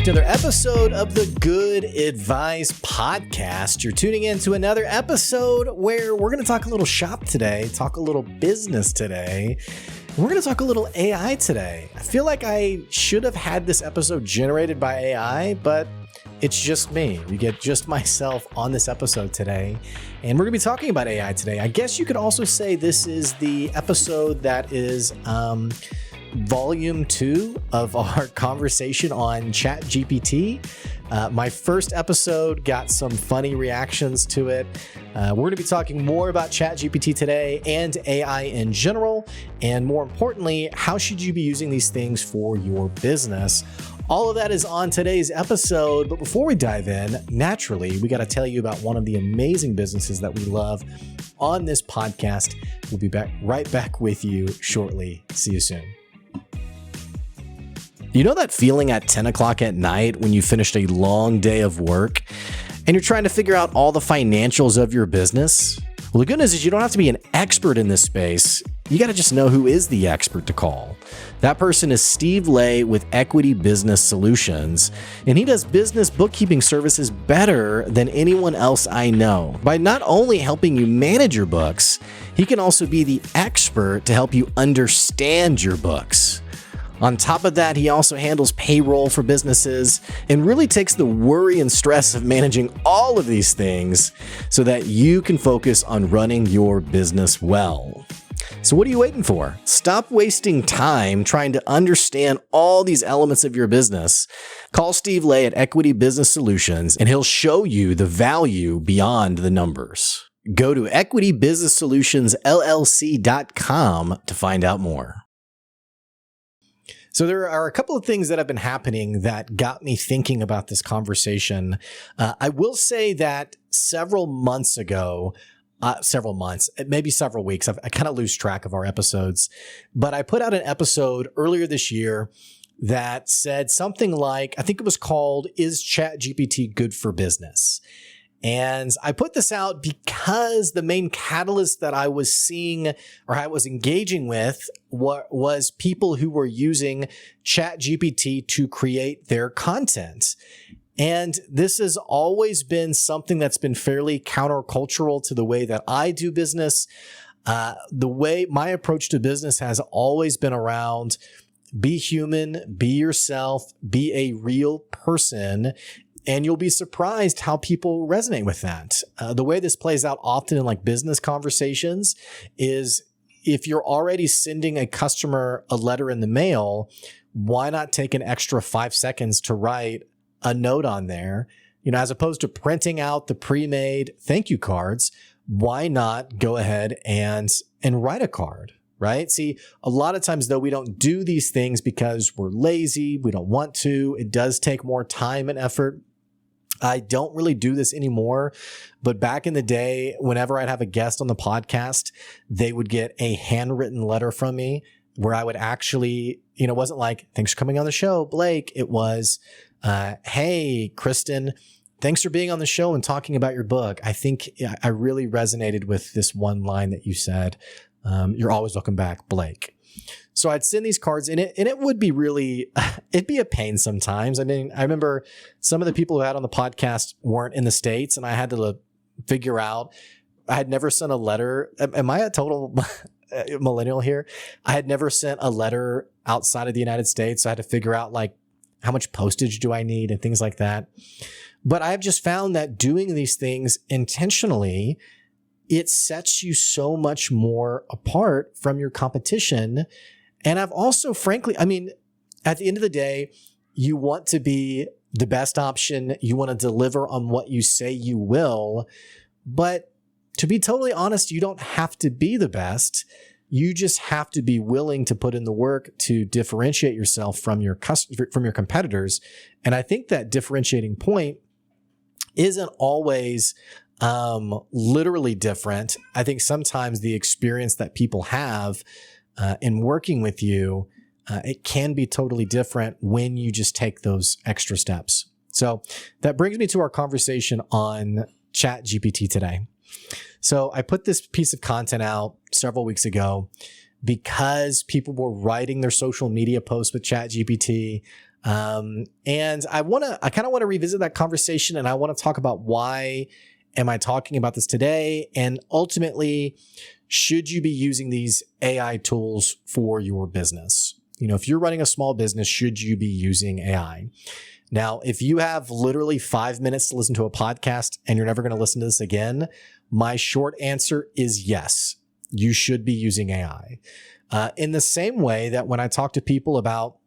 to another episode of the Good Advice Podcast. You're tuning in to another episode where we're going to talk a little shop today, talk a little business today. We're going to talk a little AI today. I feel like I should have had this episode generated by AI, but it's just me. We get just myself on this episode today, and we're going to be talking about AI today. I guess you could also say this is the episode that is volume 2 of our conversation on ChatGPT. My first episode got some funny reactions to it. We're going to be talking more about ChatGPT today and AI in general, and more importantly, how should you be using these things for your business? All of that is on today's episode, but before we dive in, naturally, we got to tell you about one of the amazing businesses that we love on this podcast. We'll be right back with you shortly. See you soon. You know that feeling at 10 o'clock at night when you finished a long day of work and you're trying to figure out all the financials of your business? Well, the good news is you don't have to be an expert in this space. You got to just know who is the expert to call. That person is Steve Lay with Equity Business Solutions, and he does business bookkeeping services better than anyone else I know. By not only helping you manage your books, he can also be the expert to help you understand your books. On top of that, he also handles payroll for businesses and really takes the worry and stress of managing all of these things so that you can focus on running your business well. So what are you waiting for? Stop wasting time trying to understand all these elements of your business. Call Steve Lay at Equity Business Solutions and he'll show you the value beyond the numbers. Go to equitybusinesssolutionsllc.com to find out more. So there are a couple of things that have been happening that got me thinking about this conversation. I will say that several months, maybe several weeks, I kind of lose track of our episodes, but I put out an episode earlier this year that said something like, I think it was called, "Is ChatGPT Good for Business?" And I put this out because the main catalyst that I was seeing or I was engaging with was people who were using ChatGPT to create their content. And this has always been something that's been fairly countercultural to the way that I do business. The way my approach to business has always been around be human, be yourself, be a real person. And you'll be surprised how people resonate with that. The way this plays out often in like business conversations is if you're already sending a customer a letter in the mail, why not take an extra 5 seconds to write a note on there? You know, as opposed to printing out the pre-made thank you cards, why not go ahead and write a card? Right? See, a lot of times though, we don't do these things because we're lazy. We don't want to. It does take more time and effort. I don't really do this anymore, but back in the day, whenever I'd have a guest on the podcast, they would get a handwritten letter from me where I would actually, it wasn't like, "Thanks for coming on the show, Blake." It was, "Hey, Kristen, thanks for being on the show and talking about your book. I think I really resonated with this one line that you said. You're always welcome back, Blake." So I'd send these cards and it would be really, it'd be a pain sometimes. I mean, I remember some of the people who had on the podcast weren't in the States and I had to figure out, I had never sent a letter. Am I a total millennial here? I had never sent a letter outside of the United States. So I had to figure out like how much postage do I need and things like that. But I've just found that doing these things intentionally, it sets you so much more apart from your competition. And I've also, frankly, I mean, at the end of the day, you want to be the best option. You want to deliver on what you say you will. But to be totally honest, you don't have to be the best. You just have to be willing to put in the work to differentiate yourself from your competitors. And I think that differentiating point isn't always literally different. I think sometimes the experience that people have in working with you, it can be totally different when you just take those extra steps. So that brings me to our conversation on ChatGPT today. So I put this piece of content out several weeks ago because people were writing their social media posts with ChatGPT. And I kind of want to revisit that conversation, and I want to talk about why am I talking about this today? And ultimately, should you be using these AI tools for your business? If you're running a small business, should you be using AI? Now, if you have literally 5 minutes to listen to a podcast and you're never going to listen to this again, my short answer is yes, you should be using AI. In the same way that when I talk to people about,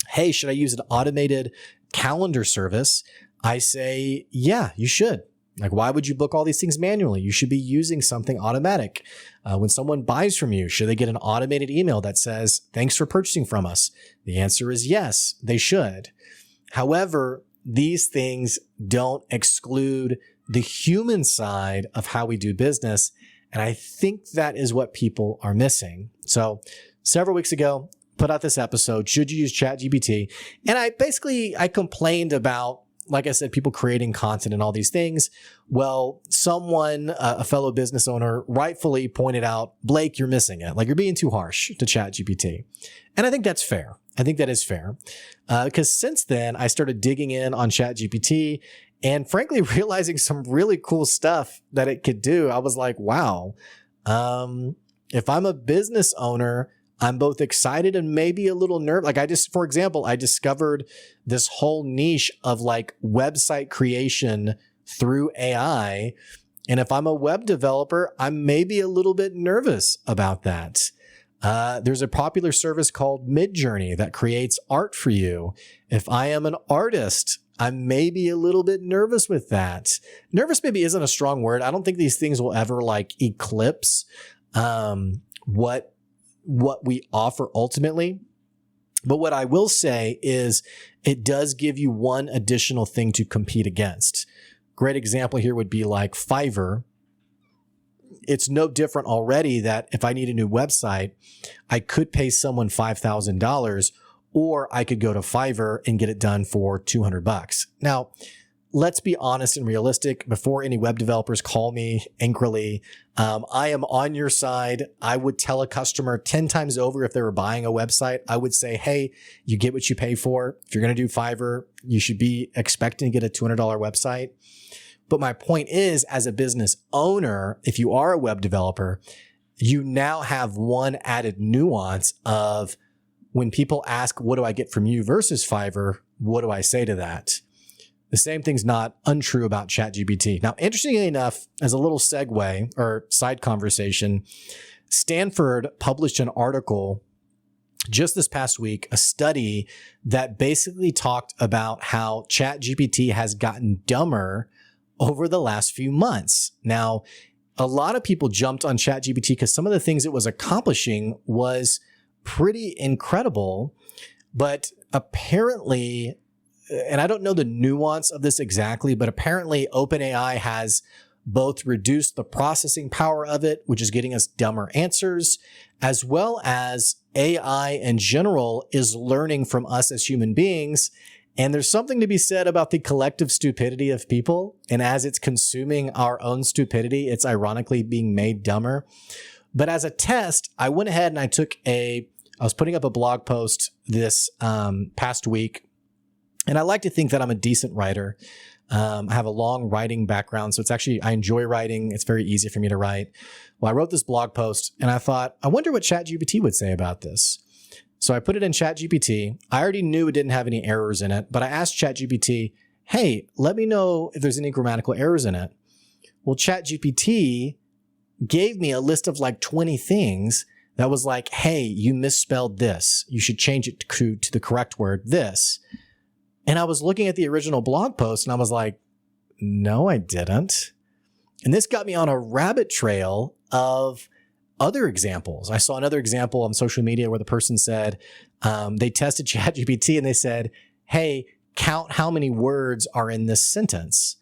hey, should I use an automated calendar service? I say, yeah, you should. Like, why would you book all these things manually? You should be using something automatic. When someone buys from you, should they get an automated email that says, thanks for purchasing from us? The answer is yes, they should. However, these things don't exclude the human side of how we do business. And I think that is what people are missing. So several weeks ago, put out this episode, should you use ChatGPT? And I complained about, like I said, people creating content and all these things. Well, someone, a fellow business owner, rightfully pointed out, Blake, you're missing it. Like, you're being too harsh to ChatGPT. And I think that's fair. I think that is fair. Because since then, I started digging in on ChatGPT and frankly realizing some really cool stuff that it could do. I was like, wow, if I'm a business owner, I'm both excited and maybe a little nervous. Like, for example, I discovered this whole niche of like website creation through AI. And if I'm a web developer, I'm maybe a little bit nervous about that. There's a popular service called Midjourney that creates art for you. If I am an artist, I'm maybe a little bit nervous with that. Nervous maybe isn't a strong word. I don't think these things will ever like eclipse what we offer ultimately. But what I will say is it does give you one additional thing to compete against. Great example here would be like Fiverr. It's no different already that if I need a new website, I could pay someone $5,000 or I could go to Fiverr and get it done for $200. Now, let's be honest and realistic. Before any web developers call me angrily, I am on your side. I would tell a customer 10 times over if they were buying a website, I would say, hey, you get what you pay for. If you're going to do Fiverr, you should be expecting to get a $200 website. But my point is, as a business owner, if you are a web developer, you now have one added nuance of when people ask, what do I get from you versus Fiverr? What do I say to that? The same thing's not untrue about ChatGPT. Now, interestingly enough, as a little segue or side conversation, Stanford published an article just this past week, a study that basically talked about how ChatGPT has gotten dumber over the last few months. Now, a lot of people jumped on ChatGPT because some of the things it was accomplishing was pretty incredible, but apparently, and I don't know the nuance of this exactly, but apparently OpenAI has both reduced the processing power of it, which is getting us dumber answers, as well as AI in general is learning from us as human beings. And there's something to be said about the collective stupidity of people. And as it's consuming our own stupidity, it's ironically being made dumber. But as a test, I went ahead and I was putting up a blog post this past week. And I like to think that I'm a decent writer. I have a long writing background. So I enjoy writing. It's very easy for me to write. Well, I wrote this blog post and I thought, I wonder what ChatGPT would say about this. So I put it in ChatGPT. I already knew it didn't have any errors in it, but I asked ChatGPT, hey, let me know if there's any grammatical errors in it. Well, ChatGPT gave me a list of like 20 things that was like, hey, you misspelled this. You should change it to the correct word, this. And I was looking at the original blog post and I was like, no, I didn't. And this got me on a rabbit trail of other examples. I saw another example on social media where the person said, they tested ChatGPT and they said, hey, count how many words are in this sentence.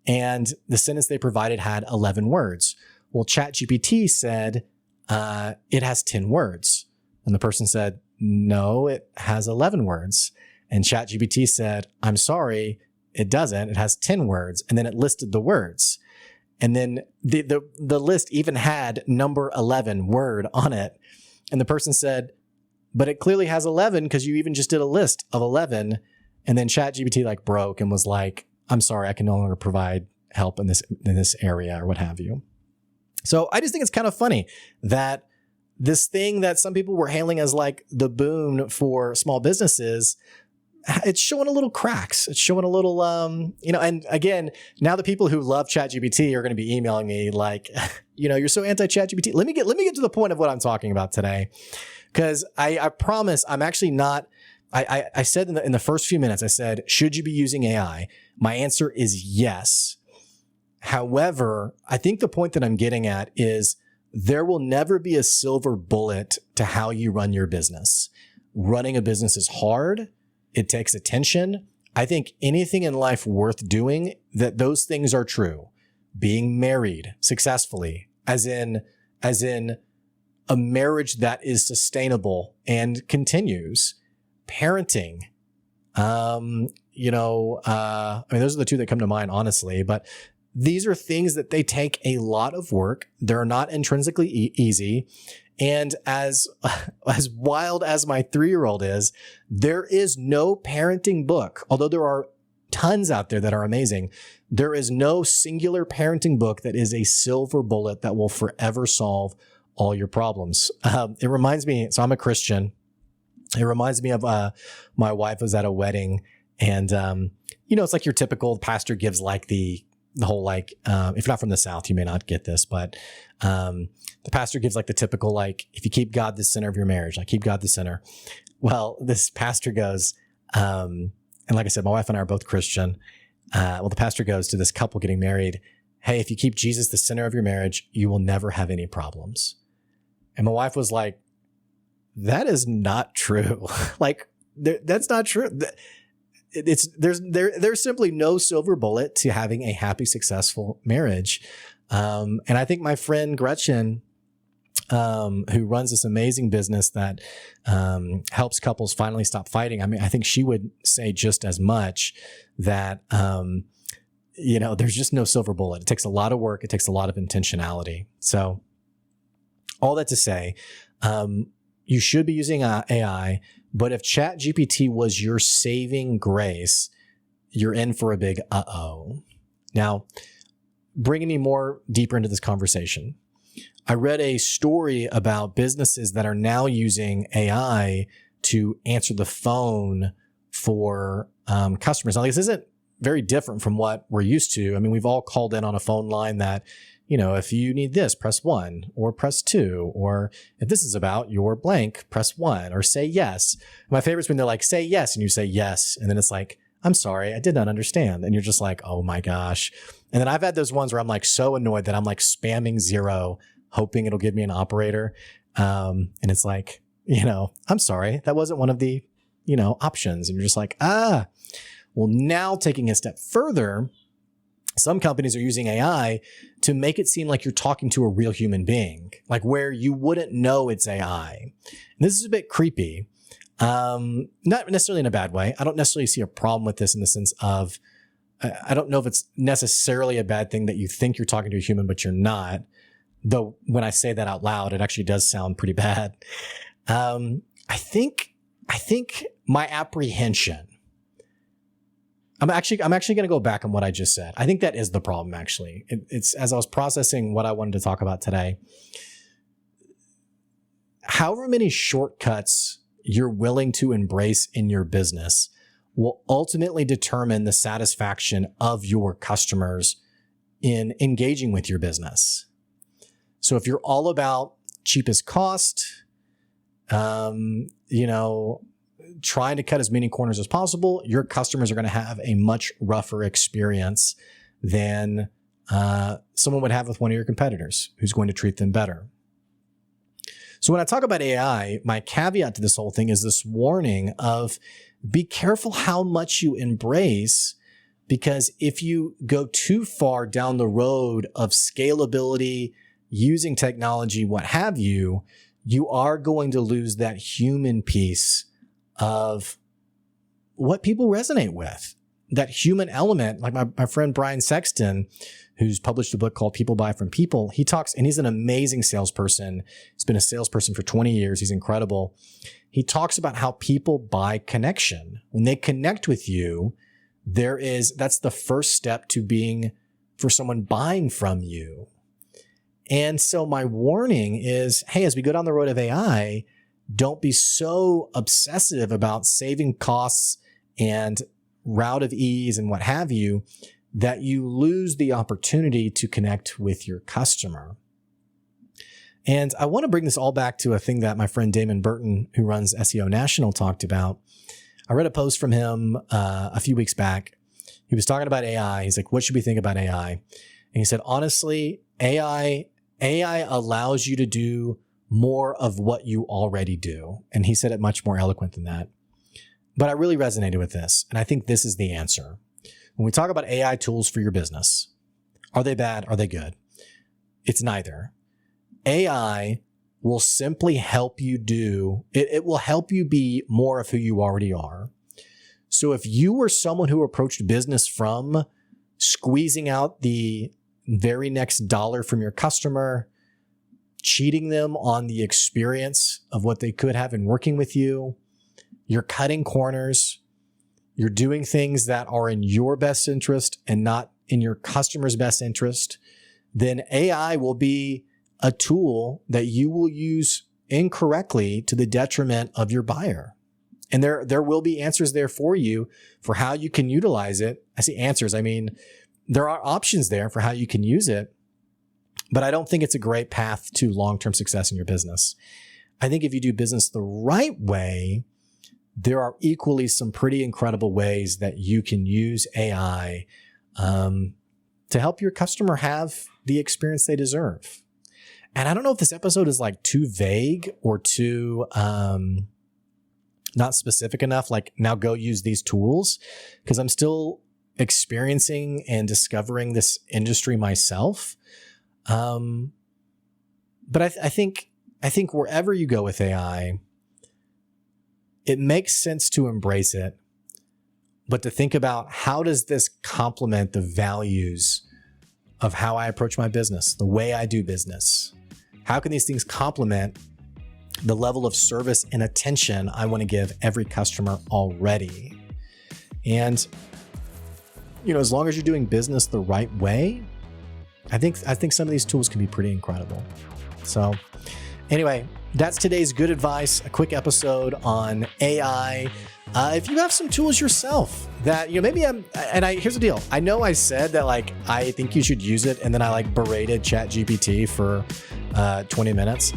And the sentence they provided had 11 words. Well, ChatGPT said, it has 10 words. And the person said, no, it has 11 words. And ChatGPT said, I'm sorry, it doesn't. It has 10 words. And then it listed the words. And then the list even had number 11 word on it. And the person said, but it clearly has 11 because you even just did a list of 11. And then ChatGPT like broke and was like, I'm sorry, I can no longer provide help in this area or what have you. So I just think it's kind of funny that this thing that some people were hailing as like the boon for small businesses, it's showing a little cracks. It's showing a little, and again, now the people who love ChatGPT are going to be emailing me like, you're so anti-ChatGPT. Let me get to the point of what I'm talking about today. Because I promise I'm actually not, I said in the first few minutes, I said, should you be using AI? My answer is yes. However, I think the point that I'm getting at is there will never be a silver bullet to how you run your business. Running a business is hard. It takes attention. I think anything in life worth doing, that those things are true. Being married successfully, as in a marriage that is sustainable and continues. Parenting, those are the two that come to mind, honestly, but these are things that they take a lot of work. They're not intrinsically easy. And as wild as my 3-year-old is, there is no parenting book, although there are tons out there that are amazing. There is no singular parenting book that is a silver bullet that will forever solve all your problems. It reminds me, so I'm a Christian. It reminds me of my wife was at a wedding, and it's like your typical pastor gives like the whole like if you're not from the South, you may not get this, but the pastor gives like the typical like, if you keep God the center of your marriage, like keep God the center. Well, this pastor goes, and like I said, my wife and I are both Christian. The pastor goes to this couple getting married. Hey, if you keep Jesus the center of your marriage, you will never have any problems. And my wife was like, that is not true. Like, that's not true. There's simply no silver bullet to having a happy, successful marriage. And I think my friend Gretchen, who runs this amazing business that helps couples finally stop fighting, I mean, I think she would say just as much that, there's just no silver bullet. It takes a lot of work. It takes a lot of intentionality. So all that to say, you should be using AI, but if ChatGPT was your saving grace, you're in for a big uh-oh. Now, bringing me more deeper into this conversation, I read a story about businesses that are now using AI to answer the phone for customers. Now, this isn't very different from what we're used to. I mean, we've all called in on a phone line that, if you need this, press 1 or press 2, or if this is about your blank, press 1 or say yes. My favorite is when they're like, say yes, and you say yes. And then it's like, I'm sorry, I did not understand. And you're just like, oh my gosh. And then I've had those ones where I'm like so annoyed that I'm like spamming 0, hoping it'll give me an operator. And it's like, I'm sorry, that wasn't one of the, options. And you're just like, well, now taking a step further, some companies are using AI to make it seem like you're talking to a real human being, like where you wouldn't know it's AI. And this is a bit creepy, not necessarily in a bad way. I don't necessarily see a problem with this in the sense of, I don't know if it's necessarily a bad thing that you think you're talking to a human, but you're not. Though when I say that out loud, it actually does sound pretty bad. I think my apprehension, I'm actually going to go back on what I just said. I think that is the problem, actually. It's as I was processing what I wanted to talk about today, however many shortcuts you're willing to embrace in your business will ultimately determine the satisfaction of your customers in engaging with your business. So if you're all about cheapest cost, trying to cut as many corners as possible, your customers are going to have a much rougher experience than someone would have with one of your competitors who's going to treat them better. So when I talk about AI, my caveat to this whole thing is this warning of be careful how much you embrace, because if you go too far down the road of scalability, using technology, what have you, you are going to lose that human piece of what people resonate with. that human element, like my friend Brian Sexton, who's published a book called People Buy From People. He talks, and he's an amazing salesperson. He's been a salesperson for 20 years. He's incredible. He talks about how people buy connection. When they connect with you, that's the first step to for someone buying from you. And so my warning is, hey, as we go down the road of AI, don't be so obsessive about saving costs and route of ease and what have you, that you lose the opportunity to connect with your customer. And I want to bring this all back to a thing that my friend Damon Burton, who runs SEO National, talked about. I read a post from him a few weeks back. He was talking about AI. He's like, what should we think about AI? And he said, honestly, AI allows you to do more of what you already do. And he said it much more eloquent than that. But I really resonated with this. And I think this is the answer. When we talk about AI tools for your business, are they bad? Are they good? It's neither. AI will simply help you it will help you be more of who you already are. So if you were someone who approached business from squeezing out the very next dollar from your customer, cheating them on the experience of what they could have in working with you, you're cutting corners, you're doing things that are in your best interest and not in your customer's best interest, then AI will be a tool that you will use incorrectly to the detriment of your buyer. And there will be answers there for you for how you can utilize it. I say answers, I mean, there are options there for how you can use it, but I don't think it's a great path to long-term success in your business. I think if you do business the right way, there are equally some pretty incredible ways that you can use AI to help your customer have the experience they deserve. And I don't know if this episode is like too vague or too not specific enough, like now go use these tools, because I'm still experiencing and discovering this industry myself. But I think wherever you go with AI, it makes sense to embrace it, but to think about how does this complement the values of how I approach my business, the way I do business? How can these things complement the level of service and attention I want to give every customer already? And, as long as you're doing business the right way, I think some of these tools can be pretty incredible. So anyway, that's today's good advice, a quick episode on AI. If you have some tools yourself that, here's the deal. I know I said that I think you should use it, and then I berated ChatGPT for 20 minutes.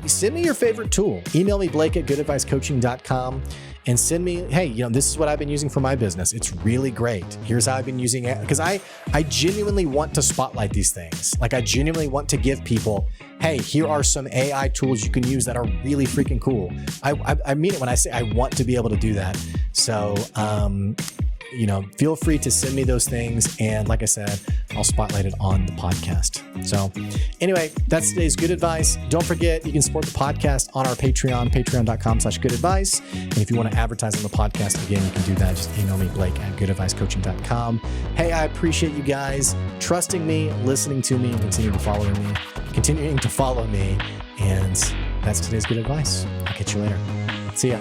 Send me your favorite tool. Email me, blake@goodadvicecoaching.com, and send me, hey, this is what I've been using for my business. It's really great. Here's how I've been using it. Because I genuinely want to spotlight these things. I genuinely want to give people, hey, here are some AI tools you can use that are really freaking cool. I mean it when I say I want to be able to do that. So, feel free to send me those things. And like I said, I'll spotlight it on the podcast. So anyway, that's today's good advice. Don't forget, you can support the podcast on our Patreon, patreon.com/goodadvice. And if you want to advertise on the podcast, again, you can do that. Just email me, blake@goodadvicecoaching.com. Hey, I appreciate you guys trusting me, listening to me, and continuing to follow me. And that's today's good advice. I'll catch you later. See ya.